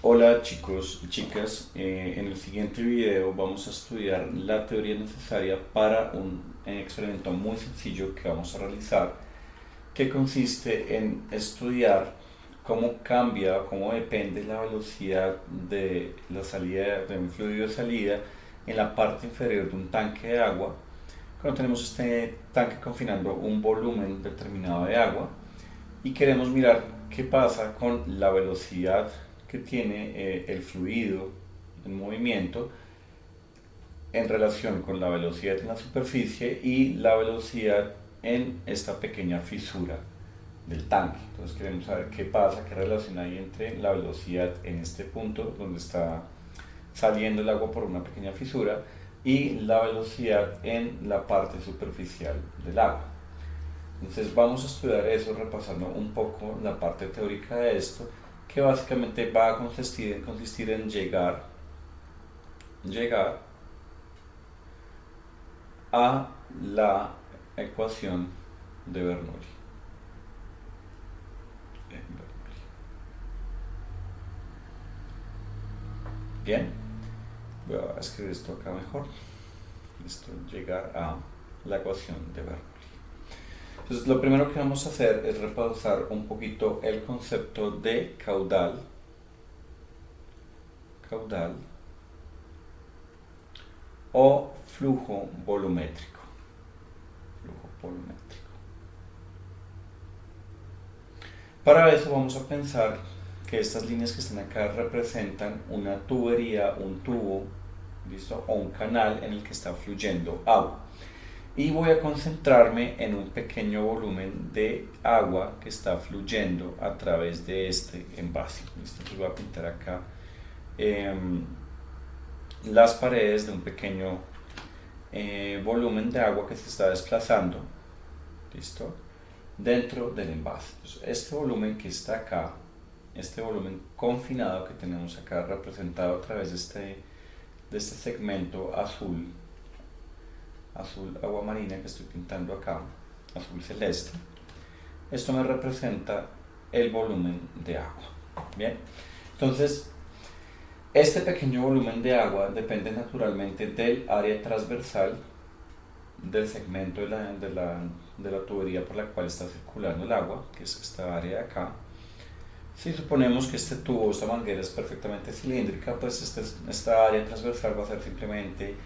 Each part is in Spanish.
Hola chicos y chicas, en el siguiente video vamos a estudiar la teoría necesaria para un experimento muy sencillo que vamos a realizar, que consiste en estudiar cómo cambia, cómo depende la velocidad de la salida de un fluido de salida en la parte inferior de un tanque de agua, cuando tenemos este tanque confinando un volumen determinado de agua y queremos mirar qué pasa con la velocidad que tiene el fluido en movimiento en relación con la velocidad en la superficie y la velocidad en esta pequeña fisura del tanque. Entonces queremos saber qué pasa, qué relación hay entre la velocidad en este punto donde está saliendo el agua por una pequeña fisura y la velocidad en la parte superficial del agua. Entonces vamos a estudiar eso repasando un poco la parte teórica de esto, que básicamente va a consistir en llegar a la ecuación de Bernoulli. Bien, voy a escribir esto acá mejor. Listo, llegar a la ecuación de Bernoulli. Entonces lo primero que vamos a hacer es repasar un poquito el concepto de caudal o flujo volumétrico. Para eso vamos a pensar que estas líneas que están acá representan una tubería, un tubo, ¿listo? O un canal en el que está fluyendo agua. Y voy a concentrarme en un pequeño volumen de agua que está fluyendo a través de este envase. ¿Listo? Entonces voy a pintar acá las paredes de un pequeño volumen de agua que se está desplazando, ¿listo? Dentro del envase. Entonces, este volumen que está acá, este volumen confinado que tenemos acá representado a través de este segmento azul agua marina que estoy pintando acá, azul celeste, esto me representa el volumen de agua. Bien, entonces este pequeño volumen de agua depende naturalmente del área transversal del segmento de la tubería por la cual está circulando el agua, que es esta área de acá. Si suponemos que este tubo, esta manguera es perfectamente cilíndrica, pues esta área transversal va a ser simplemente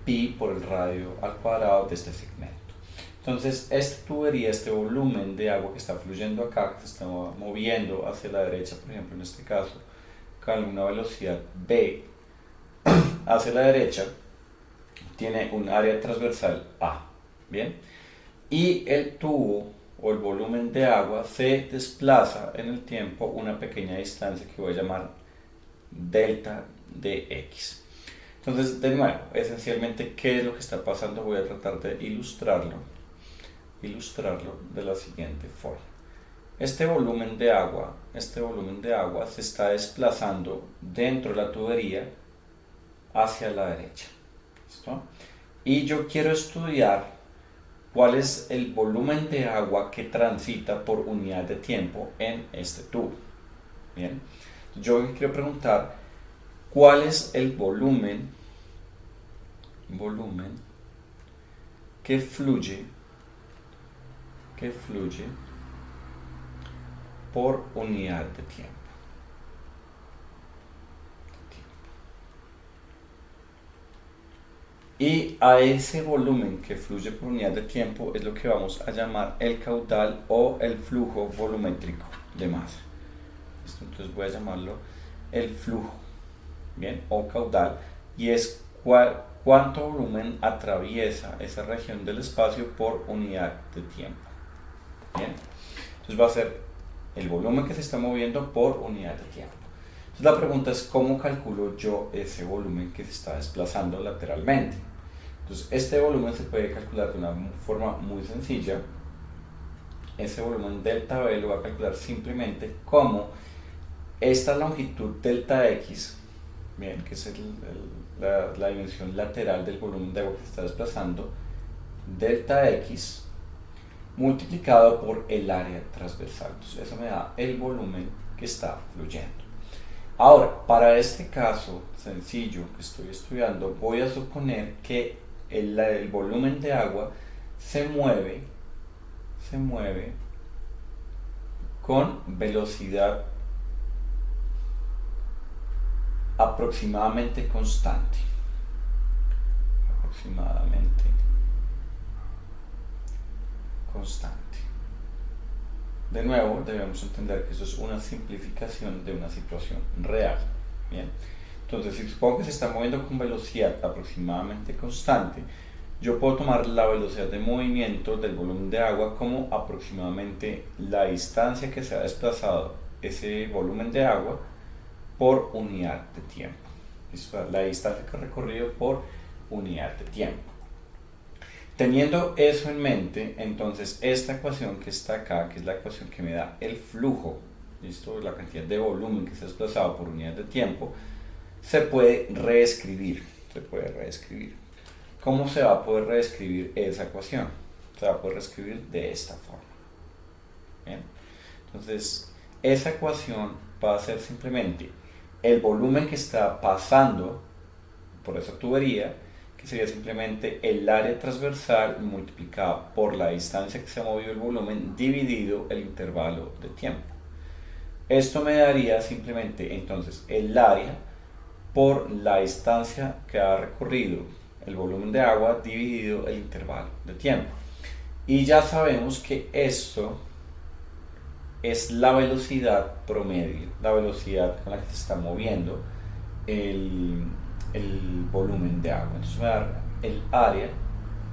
pi por el radio al cuadrado de este segmento. Entonces esta tubería, este volumen de agua que está fluyendo acá, que se está moviendo hacia la derecha, por ejemplo en este caso, con una velocidad v hacia la derecha, tiene un área transversal A, ¿bien? Y el tubo o el volumen de agua se desplaza en el tiempo una pequeña distancia que voy a llamar delta de x. Entonces, de nuevo, esencialmente, ¿qué es lo que está pasando? Voy a tratar de ilustrarlo de la siguiente forma. Este volumen de agua se está desplazando dentro de la tubería hacia la derecha. ¿Listo? Y yo quiero estudiar cuál es el volumen de agua que transita por unidad de tiempo en este tubo. Bien, yo quiero preguntar cuál es el volumen que fluye por unidad de tiempo. Y a ese volumen que fluye por unidad de tiempo es lo que vamos a llamar el caudal o el flujo volumétrico de masa. Entonces voy a llamarlo el flujo, bien, o caudal, y es cuánto volumen atraviesa esa región del espacio por unidad de tiempo. Bien, entonces va a ser el volumen que se está moviendo por unidad de tiempo. Entonces la pregunta es cómo calculo yo ese volumen que se está desplazando lateralmente. Entonces este volumen se puede calcular de una forma muy sencilla. Ese volumen delta V lo voy a calcular simplemente como esta longitud delta X, bien, que es la dimensión lateral del volumen de agua que se está desplazando, delta X multiplicado por el área transversal. Entonces eso me da el volumen que está fluyendo. Ahora, para este caso sencillo que estoy estudiando, voy a suponer que el volumen de agua se mueve con velocidad aproximadamente constante. Aproximadamente constante. De nuevo, debemos entender que eso es una simplificación de una situación real. Bien. Entonces, si supongo que se está moviendo con velocidad aproximadamente constante, yo puedo tomar la velocidad de movimiento del volumen de agua como aproximadamente la distancia que se ha desplazado ese volumen de agua por unidad de tiempo. La distancia que ha recorrido por unidad de tiempo. Teniendo eso en mente, entonces esta ecuación que está acá, que es la ecuación que me da el flujo, ¿listo? La cantidad de volumen que se ha desplazado por unidad de tiempo, se puede reescribir. ¿Cómo se va a poder reescribir esa ecuación? Se va a poder reescribir de esta forma. ¿Bien? Entonces, esa ecuación va a ser simplemente el volumen que está pasando por esa tubería, que sería simplemente el área transversal multiplicada por la distancia que se ha movido el volumen dividido el intervalo de tiempo. Esto me daría simplemente entonces el área por la distancia que ha recorrido el volumen de agua dividido el intervalo de tiempo. Y ya sabemos que esto es la velocidad promedio, la velocidad con la que se está moviendo el volumen de agua. Entonces me va a dar el área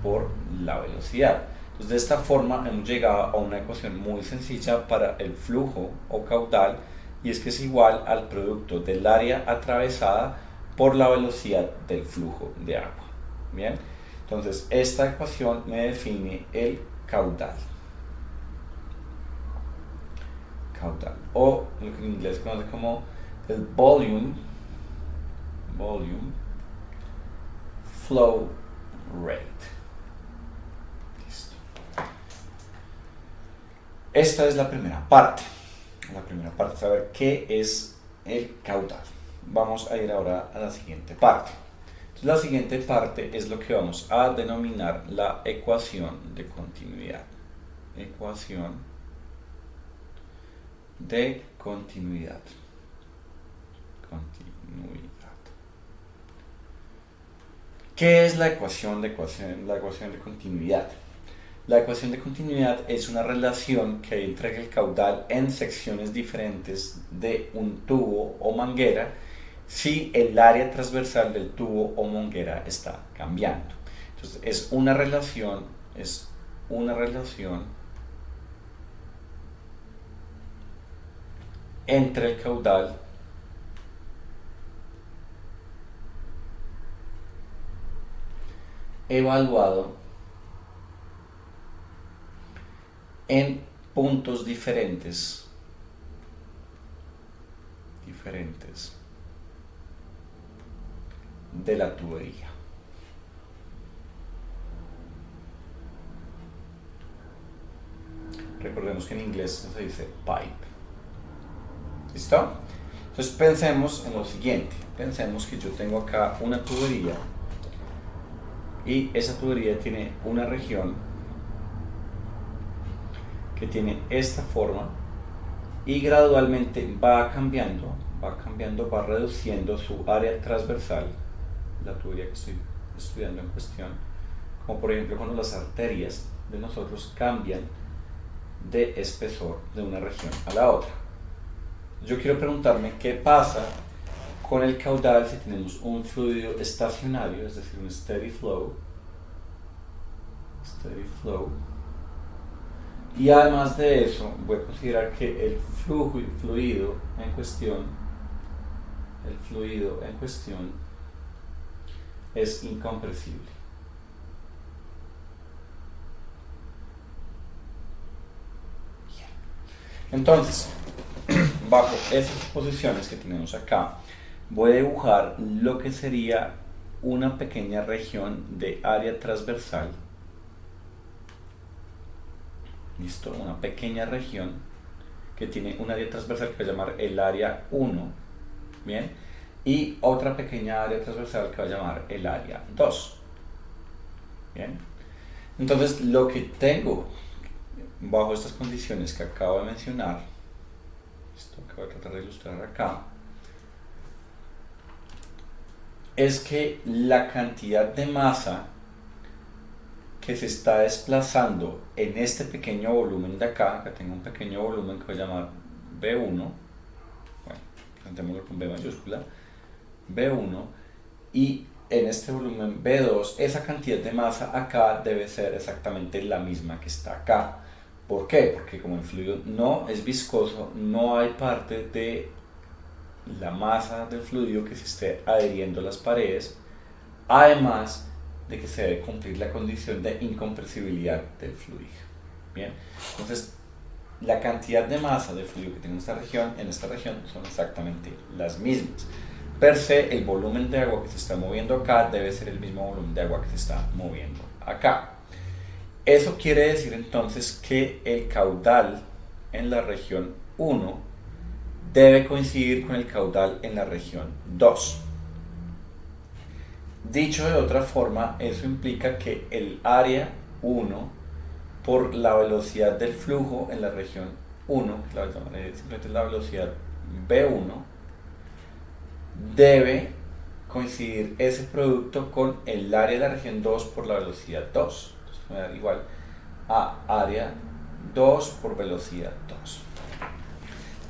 por la velocidad. Entonces de esta forma hemos llegado a una ecuación muy sencilla para el flujo o caudal, y es que es igual al producto del área atravesada por la velocidad del flujo de agua. Bien, entonces esta ecuación me define el caudal, o lo que en inglés se conoce como el volume flow rate. Listo. Esta es la primera parte. Saber qué es el caudal. Vamos a ir ahora a la siguiente parte. Entonces, la siguiente parte es lo que vamos a denominar la ecuación de continuidad. ¿Qué es la ecuación de continuidad? La ecuación de continuidad es una relación que entrega el caudal en secciones diferentes de un tubo o manguera si el área transversal del tubo o manguera está cambiando. Entonces es una relación entre el caudal evaluado en puntos diferentes de la tubería. Recordemos que en inglés se dice pipe. ¿Listo? Entonces pensemos en lo siguiente. Pensemos que yo tengo acá una tubería y esa tubería tiene una región que tiene esta forma y gradualmente va reduciendo su área transversal, la tubería que estoy estudiando en cuestión, como por ejemplo cuando las arterias de nosotros cambian de espesor de una región a la otra. Yo quiero preguntarme qué pasa con el caudal si tenemos un fluido estacionario, es decir, un steady flow, y además de eso voy a considerar que el fluido en cuestión es incompresible. Entonces, bajo esas posiciones que tenemos acá, voy a dibujar lo que sería una pequeña región de área transversal. Listo, una pequeña región que tiene un área transversal que voy a llamar el área 1, Bien, y otra pequeña área transversal que va a llamar el área 2. Bien, entonces lo que tengo bajo estas condiciones que acabo de mencionar, esto que voy a tratar de ilustrar acá, es que la cantidad de masa que se está desplazando en este pequeño volumen de acá tengo un pequeño volumen que voy a llamar B1, bueno, presentémoslo con B mayúscula, B1, y en este volumen B2, esa cantidad de masa acá debe ser exactamente la misma que está acá. ¿Por qué? Porque como el fluido no es viscoso, no hay parte de la masa del fluido que se esté adheriendo a las paredes, además de que se debe cumplir la condición de incompresibilidad del fluido. Bien, entonces la cantidad de masa de fluido que tiene en esta región son exactamente las mismas. Per se, el volumen de agua que se está moviendo acá debe ser el mismo volumen de agua que se está moviendo acá. Eso quiere decir entonces que el caudal en la región 1 debe coincidir con el caudal en la región 2. Dicho de otra forma, eso implica que el área 1 por la velocidad del flujo en la región 1, que la llamaré simplemente la velocidad B1, debe coincidir ese producto con el área de la región 2 por la velocidad 2. Entonces me va a dar igual a área 2 por velocidad 2.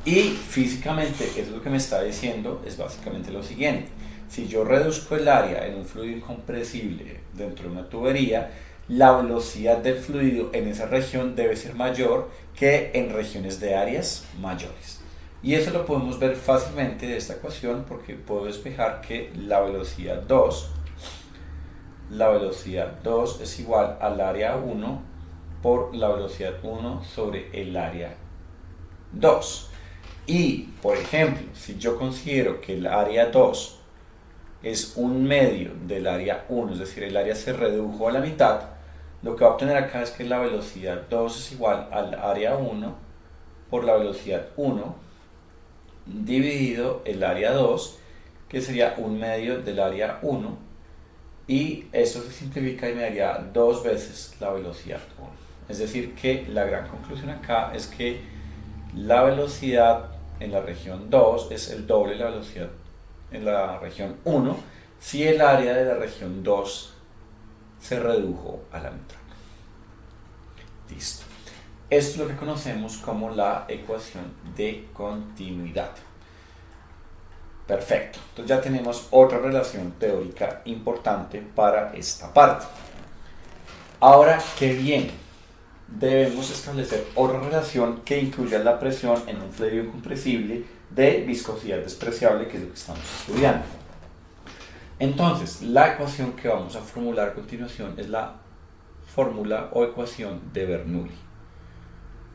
Y físicamente eso es lo que me está diciendo, es básicamente lo siguiente. Si yo reduzco el área en un fluido incompresible dentro de una tubería, la velocidad del fluido en esa región debe ser mayor que en regiones de áreas mayores. Y eso lo podemos ver fácilmente de esta ecuación porque puedo despejar que la velocidad 2 es igual al área 1 por la velocidad 1 sobre el área 2. Y, por ejemplo, si yo considero que el área 2 es un medio del área 1, es decir, el área se redujo a la mitad, lo que va a obtener acá es que la velocidad 2 es igual al área 1 por la velocidad 1 dividido el área 2, que sería un medio del área 1, y esto se simplifica y me daría 2 veces la velocidad 1. Es decir, que la gran conclusión acá es que la velocidad en la región 2 es el doble de la velocidad en la región 1 si el área de la región 2 se redujo a la mitad. Listo. Esto es lo que conocemos como la ecuación de continuidad. Perfecto. Entonces ya tenemos otra relación teórica importante para esta parte. Ahora, qué bien, debemos establecer otra relación que incluya la presión en un fluido incompresible de viscosidad despreciable, que es lo que estamos estudiando. Entonces, la ecuación que vamos a formular a continuación es la fórmula o ecuación de Bernoulli.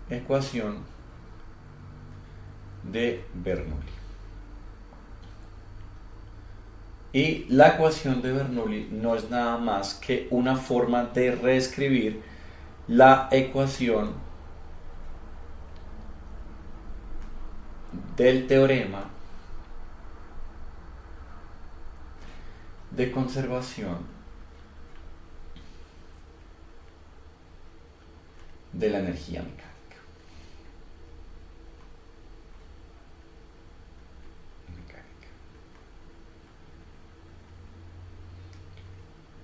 Ecuación de Bernoulli. Y la ecuación de Bernoulli no es nada más que una forma de reescribir la ecuación del teorema de conservación de la energía mecánica.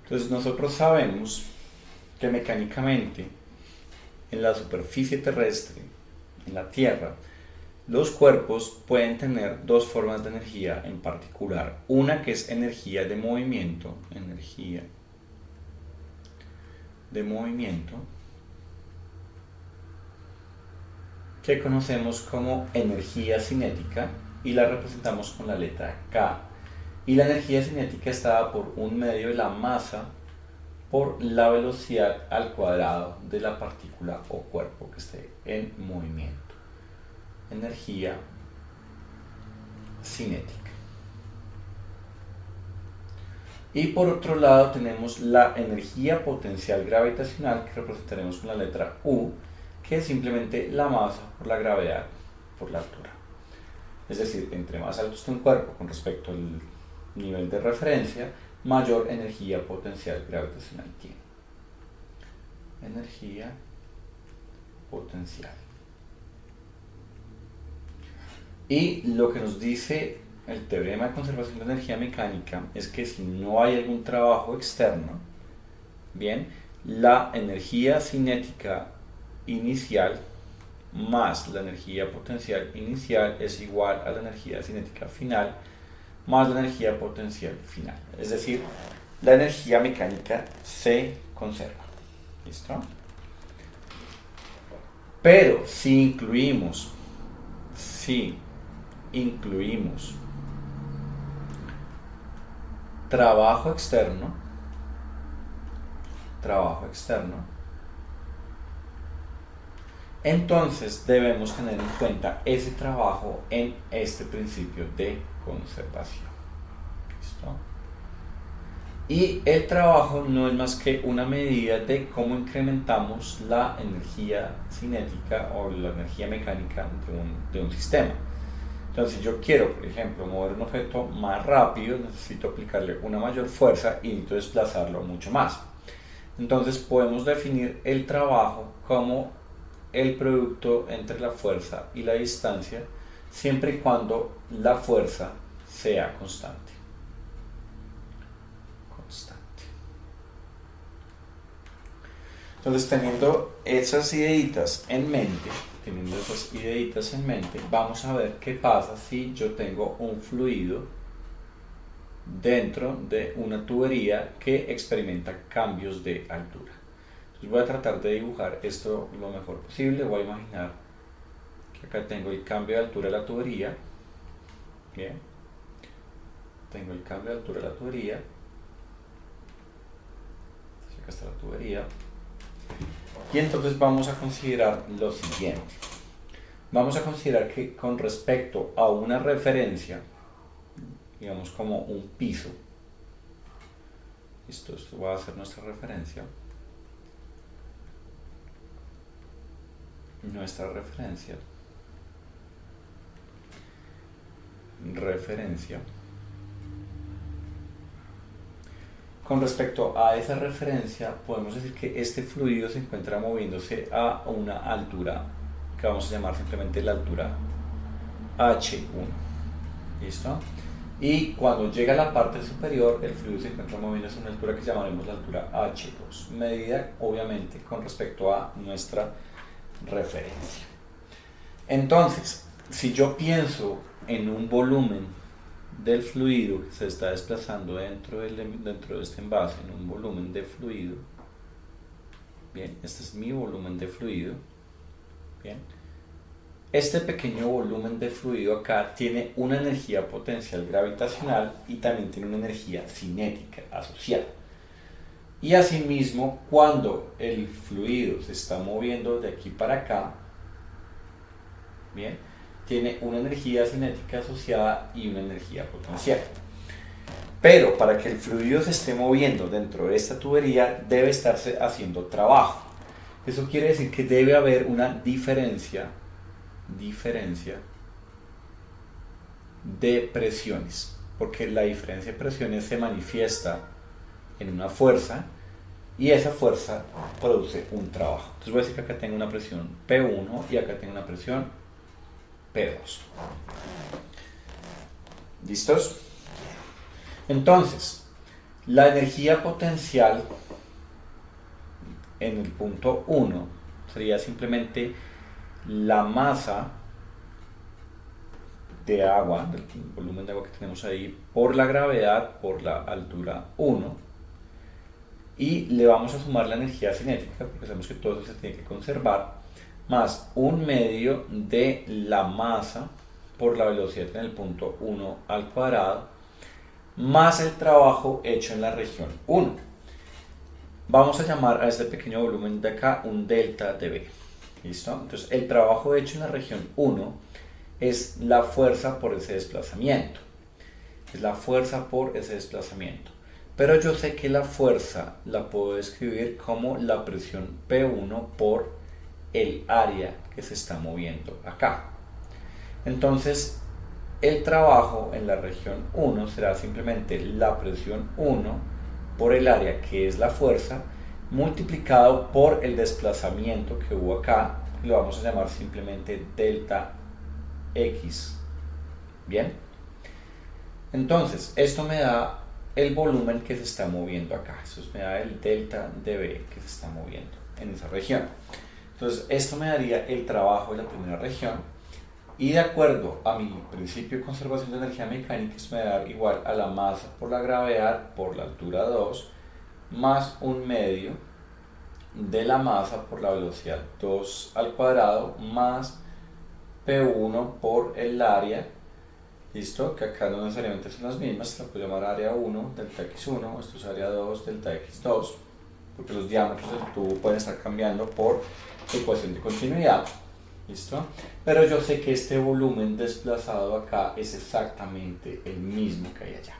Entonces nosotros sabemos que mecánicamente en la superficie terrestre, en la Tierra, los cuerpos pueden tener dos formas de energía en particular. Una que es energía de movimiento, que conocemos como energía cinética y la representamos con la letra K. Y la energía cinética está dada por un medio de la masa por la velocidad al cuadrado de la partícula o cuerpo que esté en movimiento. Energía cinética. Y por otro lado tenemos la energía potencial gravitacional, que representaremos con la letra U, que es simplemente la masa por la gravedad por la altura. Es decir, entre más alto esté un cuerpo con respecto al nivel de referencia, mayor energía potencial gravitacional tiene. Energía potencial. Y lo que nos dice el teorema de conservación de energía mecánica es que si no hay algún trabajo externo, bien, la energía cinética inicial más la energía potencial inicial es igual a la energía cinética final más la energía potencial final. Es decir, la energía mecánica se conserva. ¿Listo? Pero si incluimos trabajo externo, entonces debemos tener en cuenta ese trabajo en este principio de conservación. ¿Listo? Y el trabajo no es más que una medida de cómo incrementamos la energía cinética o la energía mecánica de un sistema. Entonces, si yo quiero, por ejemplo, mover un objeto más rápido, necesito aplicarle una mayor fuerza y necesito desplazarlo mucho más. Entonces, podemos definir el trabajo como el producto entre la fuerza y la distancia, siempre y cuando la fuerza sea constante. Entonces, teniendo esas ideitas en mente, vamos a ver qué pasa si yo tengo un fluido dentro de una tubería que experimenta cambios de altura. Entonces voy a tratar de dibujar esto lo mejor posible. Voy a imaginar que acá tengo el cambio de altura de la tubería. Bien. Tengo el cambio de altura de la tubería. Acá está la tubería. Y entonces vamos a considerar lo siguiente. Vamos a considerar que con respecto a una referencia, digamos como un piso, esto va a ser nuestra referencia. Con respecto a esa referencia, podemos decir que este fluido se encuentra moviéndose a una altura que vamos a llamar simplemente la altura H1. ¿Listo? Y cuando llega a la parte superior, el fluido se encuentra moviéndose a una altura que llamaremos la altura H2, medida obviamente con respecto a nuestra referencia. Entonces, si yo pienso en un volumen del fluido que se está desplazando dentro de este envase, en un volumen de fluido, bien, este es mi volumen de fluido, bien, este pequeño volumen de fluido acá tiene una energía potencial gravitacional y también tiene una energía cinética asociada. Y asimismo, cuando el fluido se está moviendo de aquí para acá, bien, tiene una energía cinética asociada y una energía potencial. Pero para que el fluido se esté moviendo dentro de esta tubería debe estarse haciendo trabajo. Eso quiere decir que debe haber una diferencia de presiones, porque la diferencia de presiones se manifiesta en una fuerza y esa fuerza produce un trabajo. Entonces voy a decir que acá tengo una presión P1 y acá tengo una presión P2. ¿Listos? Entonces, la energía potencial en el punto 1 sería simplemente la masa de agua, el volumen de agua que tenemos ahí, por la gravedad, por la altura 1, y le vamos a sumar la energía cinética, porque sabemos que todo eso se tiene que conservar, más un medio de la masa por la velocidad en el punto 1 al cuadrado, más el trabajo hecho en la región 1. Vamos a llamar a este pequeño volumen de acá un delta de B. ¿Listo? Entonces el trabajo hecho en la región 1 es la fuerza por ese desplazamiento. Pero yo sé que la fuerza la puedo escribir como la presión P1 por el área que se está moviendo acá. Entonces, el trabajo en la región 1 será simplemente la presión 1 por el área, que es la fuerza, multiplicado por el desplazamiento que hubo acá, lo vamos a llamar simplemente delta X. Bien, entonces esto me da el volumen que se está moviendo acá, eso me da el delta dB que se está moviendo en esa región. Entonces esto me daría el trabajo de la primera región, y de acuerdo a mi principio de conservación de energía mecánica, esto me va a dar igual a la masa por la gravedad por la altura 2 más un medio de la masa por la velocidad 2 al cuadrado más P1 por el área. Listo, que acá no necesariamente son las mismas, la puedo llamar área 1, delta X1, esto es área 2, delta X2, porque los diámetros del tubo pueden estar cambiando por ecuación de continuidad. ¿Listo? Pero yo sé que este volumen desplazado acá es exactamente el mismo que hay allá.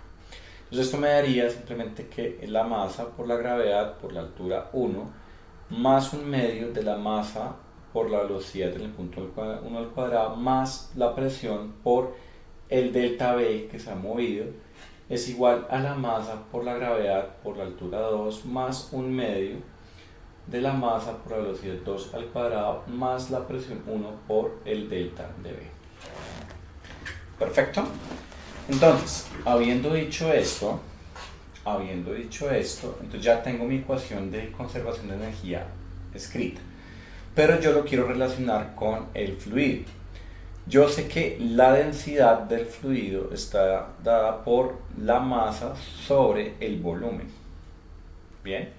Entonces esto me daría simplemente que la masa por la gravedad por la altura 1 más un medio de la masa por la velocidad en el punto 1 al cuadrado más la presión por el delta V que se ha movido es igual a la masa por la gravedad por la altura 2 más un medio de la masa por la velocidad 2 al cuadrado más la presión 1 por el delta dV. Perfecto. Entonces, habiendo dicho esto, entonces ya tengo mi ecuación de conservación de energía escrita. Pero yo lo quiero relacionar con el fluido. Yo sé que la densidad del fluido está dada por la masa sobre el volumen. Bien.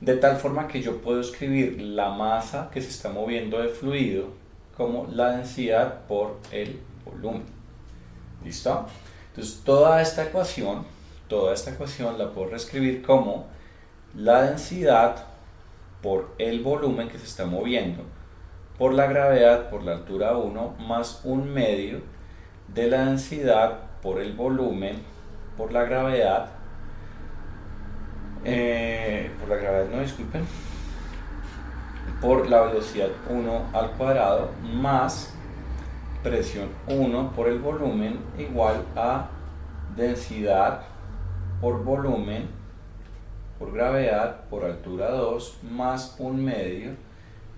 De tal forma que yo puedo escribir la masa que se está moviendo de fluido como la densidad por el volumen. ¿Listo? Entonces toda esta ecuación la puedo reescribir como la densidad por el volumen que se está moviendo por la gravedad por la altura 1 más un medio de la densidad por el volumen por la gravedad por la velocidad 1 al cuadrado más presión 1 por el volumen igual a densidad por volumen por gravedad por altura 2 más un medio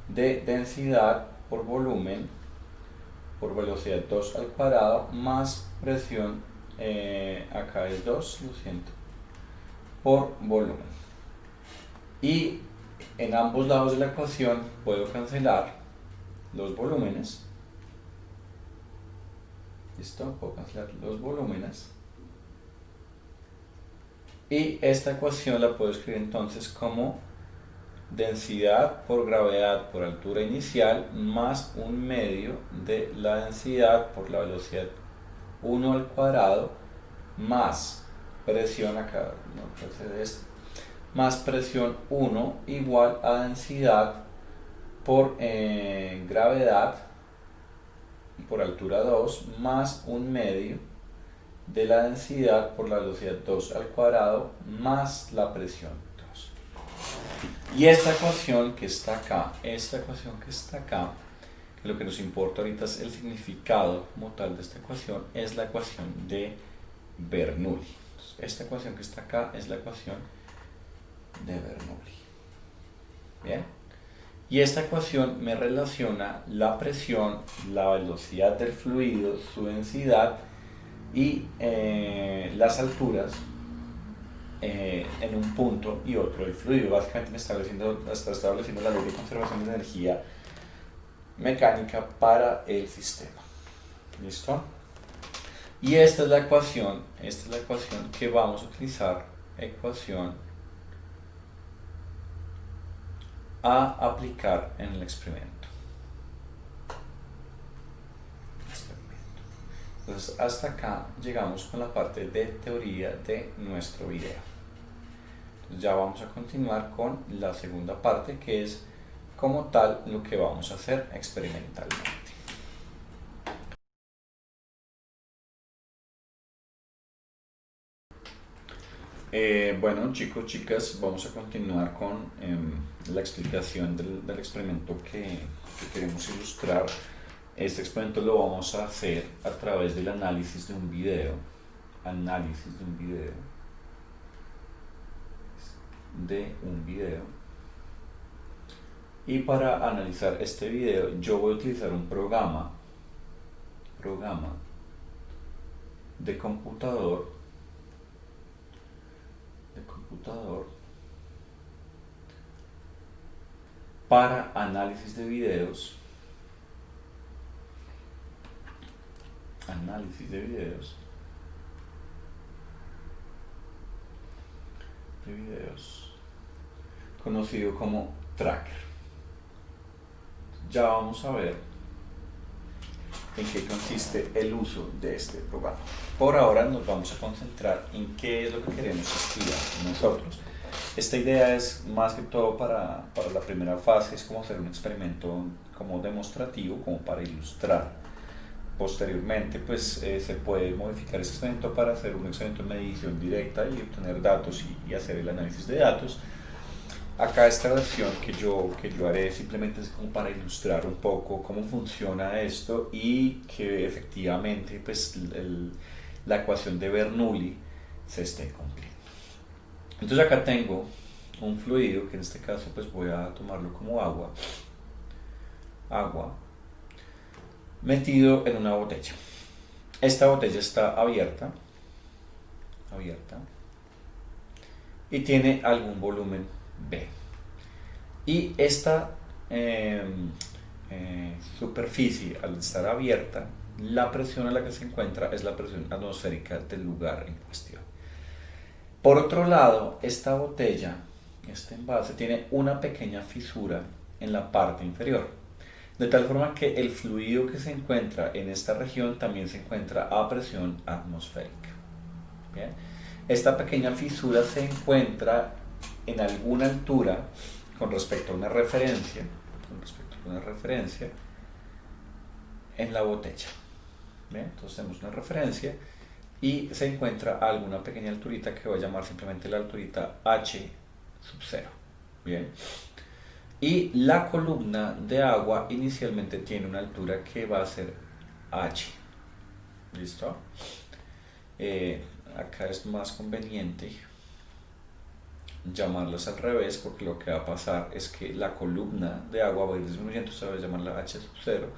de densidad por volumen por velocidad 2 al cuadrado más presión, acá es 2, lo siento, por volumen. Y en ambos lados de la ecuación puedo cancelar los volúmenes. ¿Listo? Puedo cancelar los volúmenes. Y esta ecuación la puedo escribir entonces como densidad por gravedad por altura inicial más un medio de la densidad por la velocidad 1 al cuadrado más presión, acá no procede esto, más presión 1 igual a densidad por gravedad por altura 2 más un medio de la densidad por la velocidad 2 al cuadrado más la presión 2. Y esta ecuación que está acá, que lo que nos importa ahorita es el significado como tal de esta ecuación, es la ecuación de Bernoulli. Entonces, esta ecuación que está acá es la ecuación de Bernoulli. Bien. Y esta ecuación me relaciona la presión, la velocidad del fluido, su densidad y las alturas en un punto y otro del fluido. Básicamente me está estableciendo la ley de conservación de energía mecánica para el sistema. ¿Listo? Y esta es la ecuación que vamos a utilizar, ecuación a aplicar en el experimento. Entonces hasta acá llegamos con la parte de teoría de nuestro video. Entonces ya vamos a continuar con la segunda parte, que es como tal lo que vamos a hacer experimentalmente. Bueno, chicos, chicas, vamos a continuar con la explicación del experimento que queremos ilustrar Este experimento lo vamos a hacer a través del análisis de un video. Análisis de un video. Y para analizar este video yo voy a utilizar un programa de computador para análisis de videos, conocido como Tracker. Ya vamos a ver en qué consiste el uso de este programa. Por ahora nos vamos a concentrar en qué es lo que queremos estudiar nosotros. Esta idea es más que todo para la primera fase, es como hacer un experimento como demostrativo, como para ilustrar. Posteriormente pues se puede modificar ese experimento para hacer un experimento de medición directa y obtener datos y hacer el análisis de datos. Acá esta versión que yo haré simplemente es como para ilustrar un poco cómo funciona esto y que efectivamente pues la ecuación de Bernoulli se esté cumpliendo. Entonces acá tengo un fluido que en este caso pues voy a tomarlo como agua metido en una botella. Esta botella está abierta y tiene algún volumen B. Y esta superficie, al estar abierta, la presión a la que se encuentra es la presión atmosférica del lugar en cuestión. Por otro lado, esta botella, este envase, tiene una pequeña fisura en la parte inferior, de tal forma que el fluido que se encuentra en esta región también se encuentra a presión atmosférica. ¿Bien? Esta pequeña fisura se encuentra en alguna altura con respecto a una referencia en la botella. ¿Bien? Entonces tenemos una referencia y se encuentra a alguna pequeña alturita que voy a llamar simplemente la alturita H sub 0. Bien. Y la columna de agua inicialmente tiene una altura que va a ser H. ¿Listo? Acá es más conveniente llamarlas al revés, porque lo que va a pasar es que la columna de agua va a ir disminuyendo, se va a llamar la H sub 0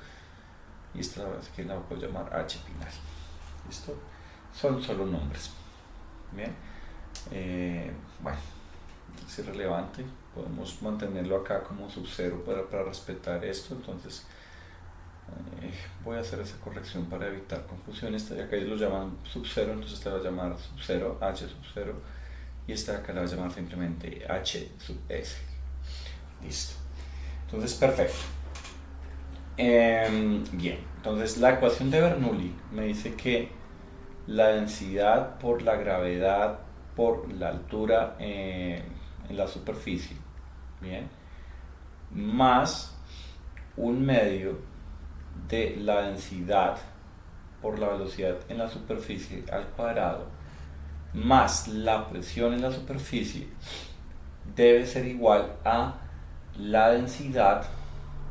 y esta que la voy a llamar H final. ¿Listo? Son solo nombres. Bien. Bueno, es irrelevante, podemos mantenerlo acá como sub 0 para respetar esto. Entonces voy a hacer esa corrección para evitar confusiones. Acá ellos lo llaman sub 0, entonces esta va a llamar sub 0, H sub 0, y esta acá la va a llamar simplemente H sub S. Listo. Entonces, perfecto. Bien, entonces la ecuación de Bernoulli me dice que la densidad por la gravedad por la altura en la superficie, bien, más un medio de la densidad por la velocidad en la superficie al cuadrado más la presión en la superficie debe ser igual a la densidad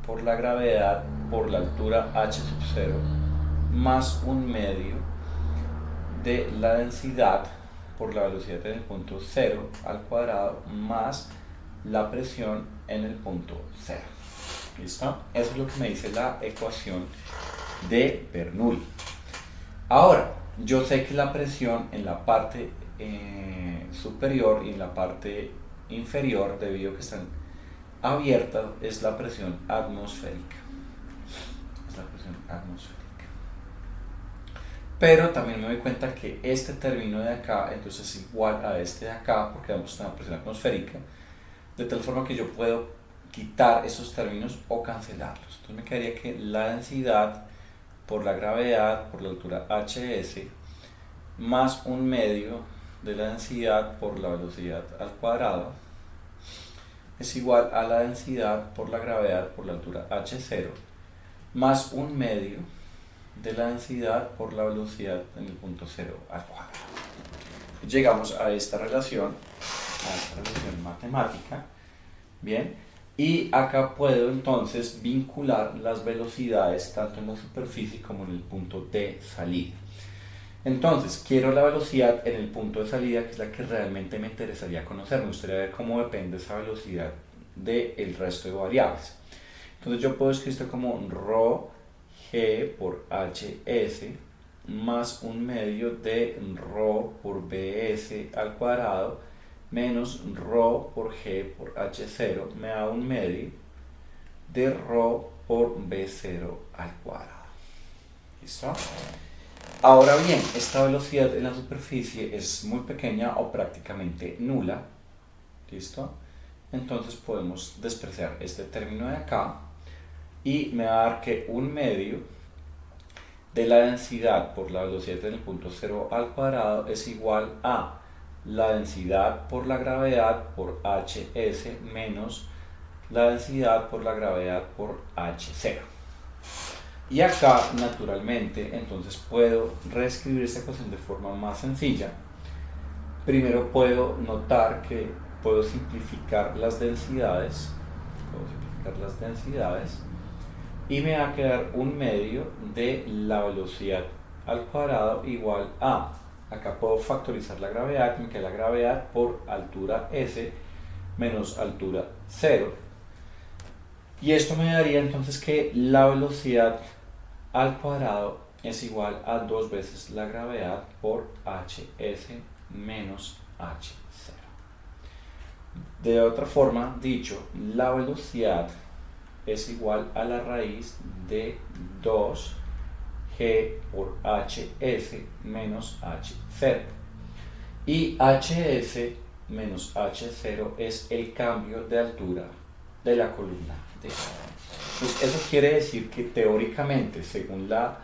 por la gravedad por la altura H sub 0 más un medio de la densidad por la velocidad en el punto 0 al cuadrado más la presión en el punto 0. ¿Listo? Eso es lo que me dice la ecuación de Bernoulli. Ahora, yo sé que la presión en la parte superior y en la parte inferior, debido a que están abiertas, es la presión atmosférica. Pero también me doy cuenta que este término de acá entonces es igual a este de acá, porque ambos están a presión atmosférica, de tal forma que yo puedo quitar esos términos o cancelarlos. Entonces me quedaría que la densidad por la gravedad por la altura hs más un medio de la densidad por la velocidad al cuadrado es igual a la densidad por la gravedad por la altura h0 más un medio de la densidad por la velocidad en el punto 0 al cuadrado. Llegamos a esta relación matemática. Bien, Y acá puedo entonces vincular las velocidades tanto en la superficie como en el punto de salida. Entonces, quiero la velocidad en el punto de salida, que es la que realmente me interesaría conocer. Me gustaría ver cómo depende esa velocidad del resto de variables. Entonces yo puedo escribir esto como rho g por hs más un medio de rho por bs al cuadrado menos rho por g por h0 me da un medio de rho por b0 al cuadrado. ¿Listo? Ahora bien, esta velocidad en la superficie es muy pequeña o prácticamente nula. ¿Listo? Entonces podemos despreciar este término de acá y me va a dar que un medio de la densidad por la velocidad en el punto 0 al cuadrado es igual a la densidad por la gravedad por hs menos la densidad por la gravedad por h0. Y acá, naturalmente, entonces puedo reescribir esta ecuación de forma más sencilla. Primero puedo notar que puedo simplificar las densidades. Y me va a quedar un medio de la velocidad al cuadrado igual a, acá puedo factorizar la gravedad, me queda la gravedad por altura s menos altura 0. Y esto me daría entonces que la velocidad al cuadrado es igual a 2 veces la gravedad por hs menos h0. De otra forma dicho, la velocidad es igual a la raíz de 2g por hs menos h0. Y hs menos h0 es el cambio de altura de la columna de agua. Pues eso quiere decir que teóricamente, según la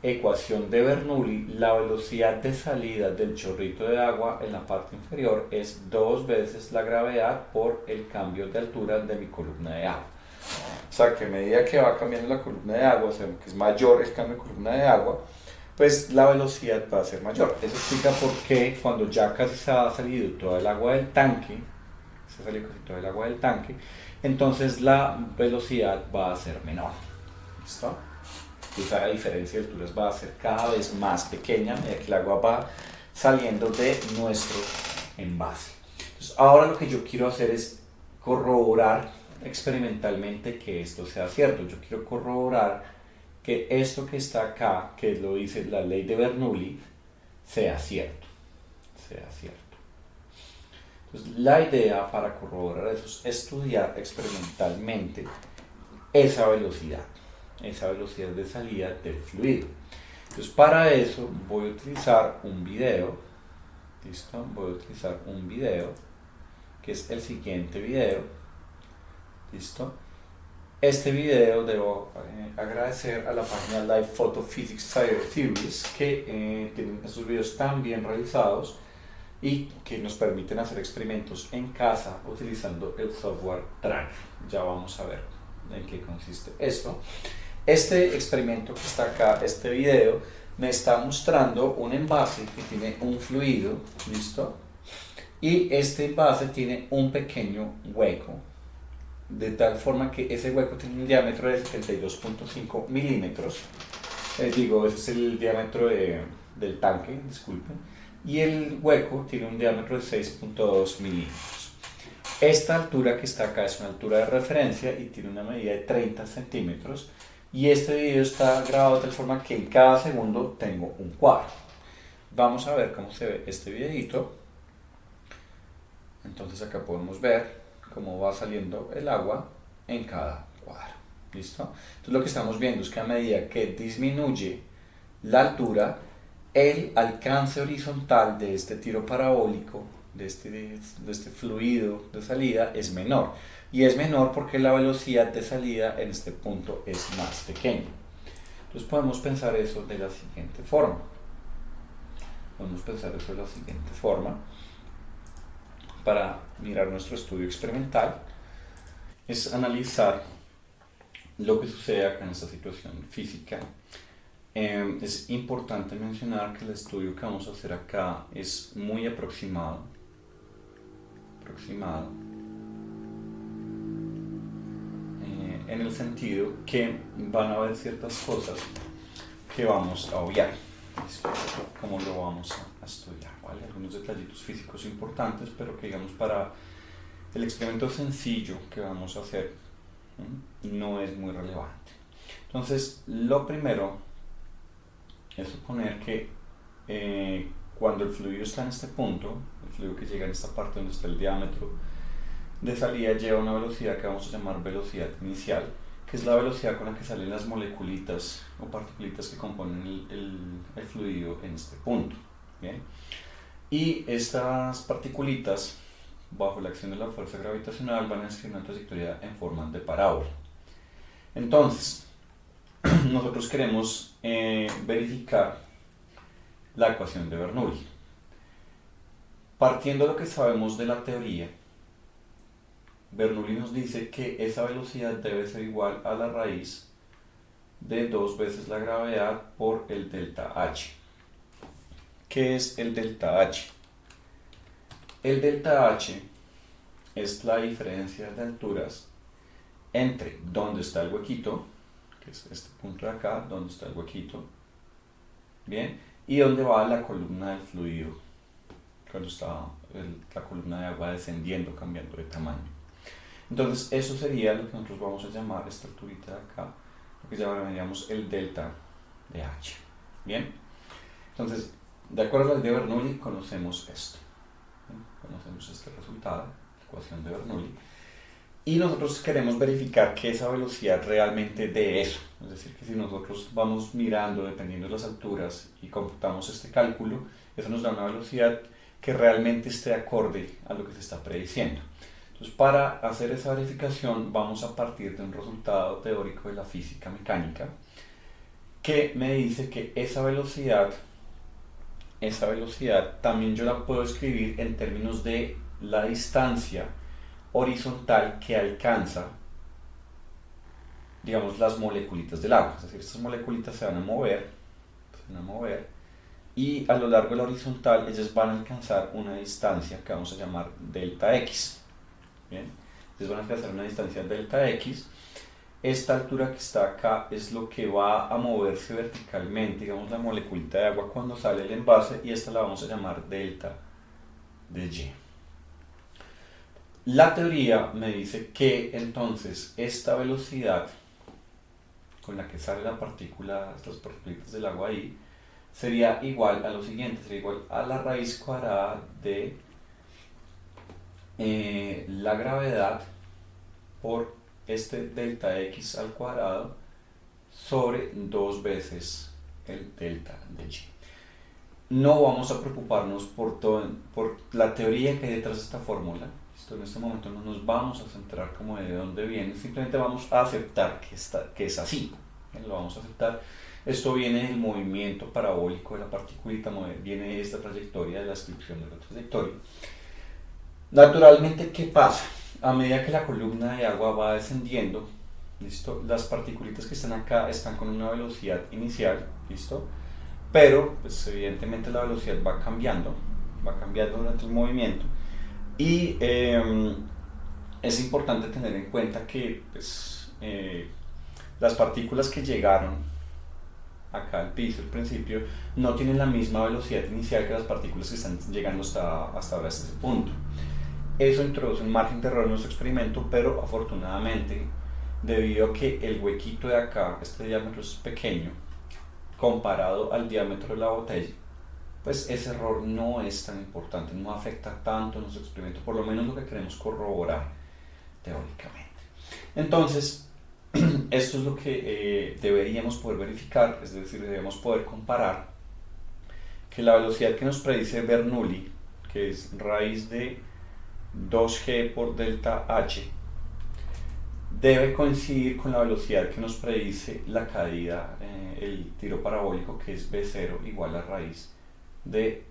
ecuación de Bernoulli, la velocidad de salida del chorrito de agua en la parte inferior es 2 veces la gravedad por el cambio de altura de mi columna de agua. O sea que a medida que va cambiando la columna de agua, o sea, que es mayor el cambio de columna de agua, pues la velocidad va a ser mayor. Eso explica por qué cuando ya casi se ha salido toda el agua del tanque, entonces la velocidad va a ser menor. ¿Listo? Esa diferencia de alturas va a ser cada vez más pequeña a medida que el agua va saliendo de nuestro envase. Entonces, ahora lo que yo quiero hacer es corroborar experimentalmente que esto sea cierto. Yo quiero corroborar que esto que está acá, que lo dice la ley de Bernoulli, sea cierto. Entonces, la idea para corroborar eso es estudiar experimentalmente esa velocidad de salida del fluido. Entonces, para eso voy a utilizar un video. ¿Listo? Voy a utilizar un video, que es el siguiente video. ¿Listo? Este video debo agradecer a la página Live Photo Physics Theories, que tienen estos videos tan bien realizados y que nos permiten hacer experimentos en casa utilizando el software Track. Ya vamos a ver en qué consiste esto. Este experimento que está acá, este video, me está mostrando un envase que tiene un fluido, ¿listo? Y este envase tiene un pequeño hueco, de tal forma que ese hueco tiene un diámetro de 72.5 milímetros. Ese es el diámetro del tanque, disculpen. Y el hueco tiene un diámetro de 6.2 milímetros. Esta altura que está acá es una altura de referencia y tiene una medida de 30 centímetros. Y este video está grabado de tal forma que en cada segundo tengo un cuadro. Vamos a ver cómo se ve este videito. Entonces acá podemos ver cómo va saliendo el agua en cada cuadro. ¿Listo? Entonces lo que estamos viendo es que a medida que disminuye la altura, el alcance horizontal de este tiro parabólico, de este fluido de salida, es menor. Y es menor porque la velocidad de salida en este punto es más pequeña. Entonces podemos pensar eso de la siguiente forma. Para mirar nuestro estudio experimental, es analizar lo que sucede acá en esta situación física. Es importante mencionar que el estudio que vamos a hacer acá es muy aproximado. en el sentido que van a haber ciertas cosas que vamos a obviar. ¿Listo? ¿Cómo lo vamos a estudiar? ¿Vale? Algunos detallitos físicos importantes, pero que digamos para el experimento sencillo que vamos a hacer no es muy relevante. Entonces, lo primero es suponer que cuando el fluido está en este punto, el fluido que llega en esta parte donde está el diámetro de salida lleva una velocidad que vamos a llamar velocidad inicial, que es la velocidad con la que salen las moleculitas o partículas que componen el fluido en este punto. ¿Bien? Y estas partículas, bajo la acción de la fuerza gravitacional, van a seguir una trayectoria en forma de parábola. Entonces, nosotros queremos verificar la ecuación de Bernoulli. Partiendo de lo que sabemos de la teoría, Bernoulli nos dice que esa velocidad debe ser igual a la raíz de 2 veces la gravedad por el delta H. ¿Qué es el delta H? El delta H es la diferencia de alturas entre donde está el huequito, que es este punto de acá, donde está el huequito, ¿bien? Y donde va la columna del fluido, cuando está la columna de agua descendiendo, cambiando de tamaño. Entonces, eso sería lo que nosotros vamos a llamar, esta alturita de acá, lo que llamaríamos el delta de H. ¿Bien? Entonces, de acuerdo a la ley de Bernoulli, conocemos esto. ¿Bien? Conocemos este resultado, la ecuación de Bernoulli. Y nosotros queremos verificar que esa velocidad realmente dé eso. Es decir, que si nosotros vamos mirando, dependiendo de las alturas, y computamos este cálculo, eso nos da una velocidad que realmente esté acorde a lo que se está prediciendo. Entonces, para hacer esa verificación vamos a partir de un resultado teórico de la física mecánica que me dice que esa velocidad también yo la puedo escribir en términos de la distancia horizontal que alcanza, digamos, las moleculitas del agua. Es decir, estas moleculitas se van a mover y a lo largo de la horizontal ellas van a alcanzar una distancia que vamos a llamar delta X. Bien, entonces van a alcanzar una distancia delta X. Esta altura que está acá es lo que va a moverse verticalmente, digamos, la moleculita de agua cuando sale del envase, y esta la vamos a llamar delta de Y. La teoría me dice que entonces esta velocidad con la que sale la partícula, las partículas del agua ahí, sería igual a lo siguiente, sería igual a la raíz cuadrada de la gravedad por este delta X al cuadrado sobre 2 veces el delta de Y. No vamos a preocuparnos por la teoría que hay detrás de esta fórmula. En este momento no nos vamos a centrar como de dónde viene, simplemente vamos a aceptar que es así. Lo vamos a aceptar. Esto viene del movimiento parabólico de la partícula, viene de esta trayectoria, de la descripción de la trayectoria. Naturalmente, ¿qué pasa? A medida que la columna de agua va descendiendo, ¿listo? Las partículas que están acá están con una velocidad inicial, ¿listo? Pero, pues evidentemente la velocidad va cambiando durante el movimiento, y es importante tener en cuenta que pues, las partículas que llegaron acá al piso al principio no tienen la misma velocidad inicial que las partículas que están llegando hasta ahora, hasta ese punto. Eso introduce un margen de error en nuestro experimento, pero afortunadamente, debido a que el huequito de acá, este diámetro es pequeño comparado al diámetro de la botella, pues ese error no es tan importante, no afecta tanto a nuestro experimento, por lo menos lo que queremos corroborar teóricamente. Entonces, esto es lo que deberíamos poder verificar, es decir, debemos poder comparar que la velocidad que nos predice Bernoulli, que es raíz de 2g por delta h, debe coincidir con la velocidad que nos predice la caída, el tiro parabólico, que es b0 igual a raíz de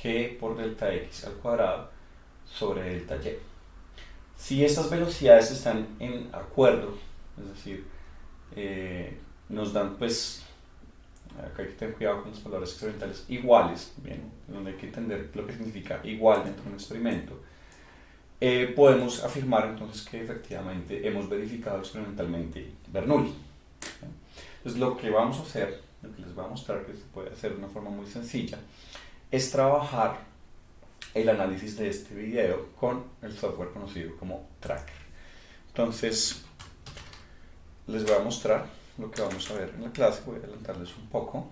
g por delta x al cuadrado sobre delta y. Si estas velocidades están en acuerdo, es decir, nos dan, pues, acá hay que tener cuidado con las palabras experimentales, iguales, bien, donde hay que entender lo que significa igual dentro de un experimento. podemos afirmar entonces que efectivamente hemos verificado experimentalmente Bernoulli. Entonces lo que vamos a hacer, lo que les voy a mostrar, que se puede hacer de una forma muy sencilla, es trabajar el análisis de este video con el software conocido como Tracker. Entonces les voy a mostrar lo que vamos a ver en la clase. Voy a adelantarles un poco.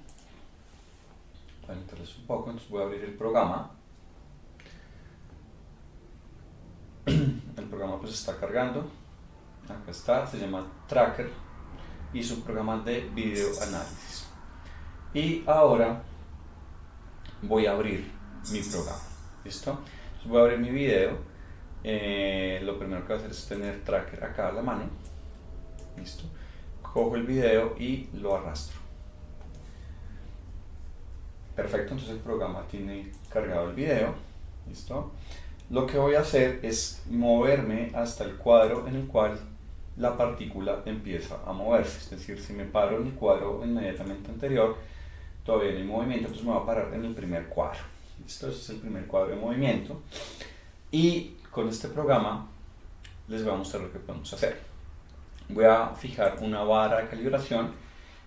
Entonces voy a abrir el programa. El programa pues está cargando. Acá está, se llama Tracker y es un programa de video análisis. Y ahora voy a abrir mi programa. ¿Listo? Entonces voy a abrir mi video. Lo primero que voy a hacer es tener Tracker acá a la mano. ¿Listo? Cojo el video y lo arrastro. Perfecto, entonces el programa tiene cargado el video. ¿Listo? Lo que voy a hacer es moverme hasta el cuadro en el cual la partícula empieza a moverse. Es decir, si me paro en el cuadro inmediatamente anterior, todavía no hay movimiento, entonces me voy a parar en el primer cuadro. ¿Listo? Este es el primer cuadro de movimiento. Y con este programa les voy a mostrar lo que podemos hacer. Voy a fijar una vara de calibración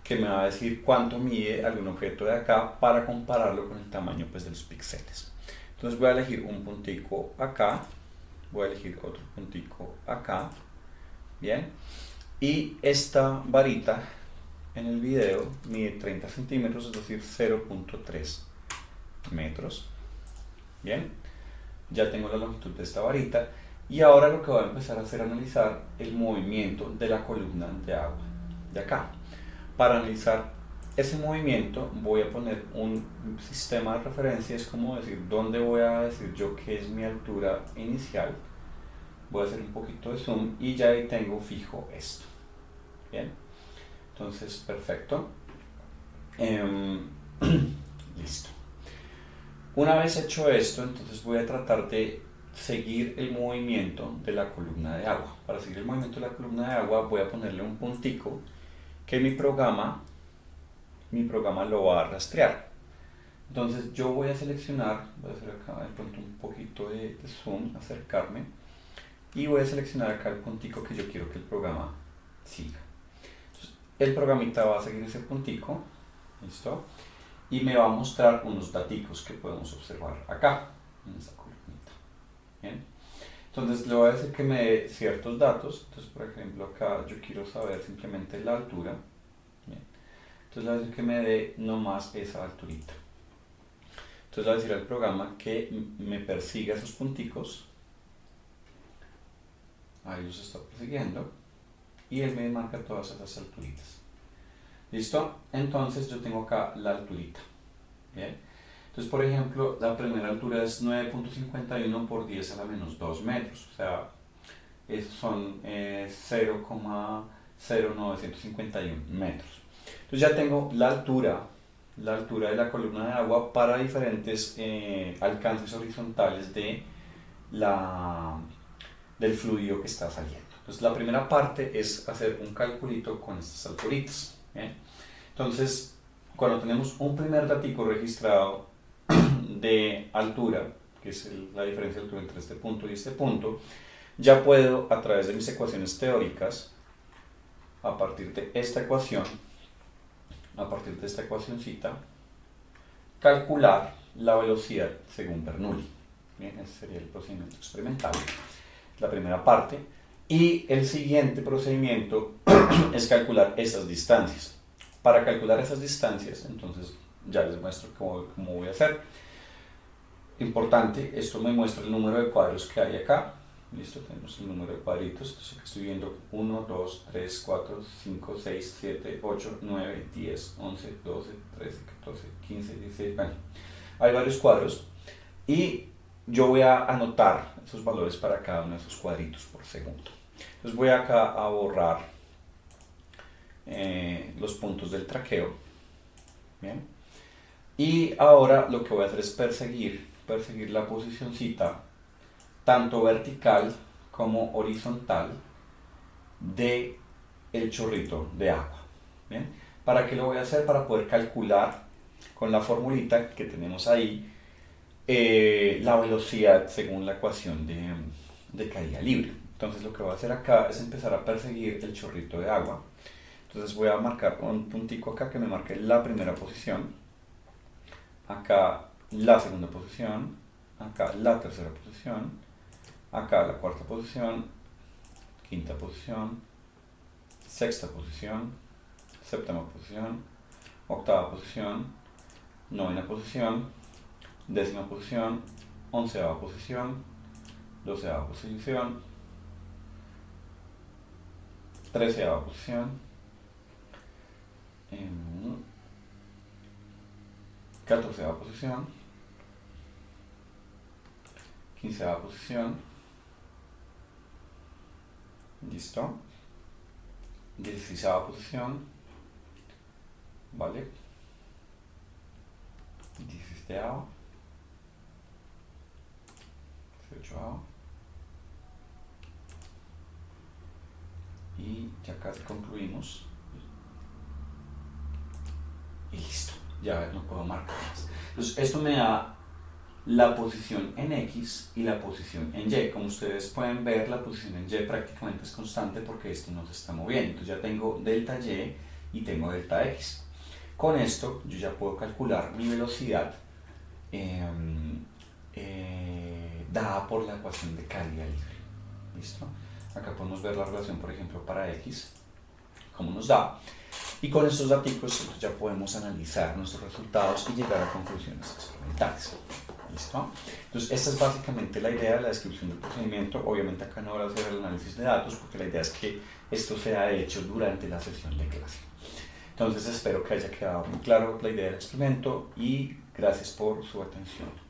que me va a decir cuánto mide algún objeto de acá para compararlo con el tamaño pues, de los píxeles. Entonces voy a elegir un puntico acá, voy a elegir otro puntico acá, bien, y esta varita en el video mide 30 centímetros, es decir 0.3 metros, bien, ya tengo la longitud de esta varita y ahora lo que voy a empezar a hacer es analizar el movimiento de la columna de agua de acá. Para analizar ese movimiento voy a poner un sistema de referencia, es como decir dónde voy a decir yo que es mi altura inicial. Voy a hacer un poquito de zoom y ya ahí tengo fijo esto. Bien, entonces perfecto. Listo. Una vez hecho esto, entonces voy a tratar de seguir el movimiento de la columna de agua. Para seguir el movimiento de la columna de agua voy a ponerle un puntico que mi programa lo va a rastrear. Entonces yo voy a seleccionar, voy a hacer acá de pronto un poquito de zoom, acercarme, y voy a seleccionar acá el puntico que yo quiero que el programa siga. Entonces, el programita va a seguir ese puntico, ¿listo? Y me va a mostrar unos daticos que podemos observar acá, en esta columnita. ¿Bien? Entonces le voy a decir que me dé ciertos datos. Entonces por ejemplo acá yo quiero saber simplemente la altura. Bien. Entonces le voy a decir que me dé nomás esa alturita. Entonces le voy a decir al programa que me persiga esos punticos. Ahí los está persiguiendo. Y él me marca todas esas alturitas. ¿Listo? Entonces yo tengo acá la alturita. Bien. Entonces, por ejemplo, la primera altura es 9.51 por 10 a la menos 2 metros. O sea, son 0,0951 metros. Entonces ya tengo la altura de la columna de agua para diferentes alcances horizontales del fluido que está saliendo. Entonces la primera parte es hacer un calculito con estas alturitas. ¿Bien? Entonces, cuando tenemos un primer datico registrado de altura, que es la diferencia de altura entre este punto y este punto, ya puedo a través de mis ecuaciones teóricas, a partir de esta ecuacioncita, calcular la velocidad según Bernoulli. Bien, ese sería el procedimiento experimental, la primera parte, y el siguiente procedimiento es calcular esas distancias. Para calcular esas distancias, entonces ya les muestro cómo voy a hacer. Importante, esto me muestra el número de cuadros que hay acá. Listo, tenemos el número de cuadritos. Entonces aquí estoy viendo 1, 2, 3, 4, 5, 6, 7, 8, 9, 10, 11, 12, 13, 14, 15, 16, bueno, hay varios cuadros y yo voy a anotar esos valores para cada uno de esos cuadritos por segundo. Entonces voy acá a borrar los puntos del traqueo. Bien. Y ahora lo que voy a hacer es perseguir la posicioncita tanto vertical como horizontal de el chorrito de agua. ¿Bien? ¿Para qué lo voy a hacer? Para poder calcular con la formulita que tenemos ahí la velocidad según la ecuación de caída libre. Entonces lo que voy a hacer acá es empezar a perseguir el chorrito de agua. Entonces voy a marcar un puntico acá que me marque la primera posición, acá la segunda posición, acá la tercera posición, acá la cuarta posición, quinta posición, sexta posición, séptima posición, octava posición, novena posición, décima posición, onceava posición, doceava posición, treceava posición, catorceava posición, quinceava posición, listo, dieciséisava posición, vale, dieciséisava, 18ava, y ya casi concluimos. Y listo, ya no puedo marcar más. Entonces esto me da la posición en X y la posición en Y. Como ustedes pueden ver, la posición en Y prácticamente es constante porque esto no se está moviendo. Entonces ya tengo delta Y y tengo delta X. Con esto yo ya puedo calcular mi velocidad dada por la ecuación de caída libre. ¿Listo? Acá podemos ver la relación, por ejemplo, para X, cómo nos da. Y con estos datos ya podemos analizar nuestros resultados y llegar a conclusiones experimentales. ¿Listo? Entonces, esta es básicamente la idea de la descripción del procedimiento. Obviamente acá no voy a hacer el análisis de datos porque la idea es que esto sea hecho durante la sesión de clase. Entonces, espero que haya quedado muy claro la idea del experimento y gracias por su atención.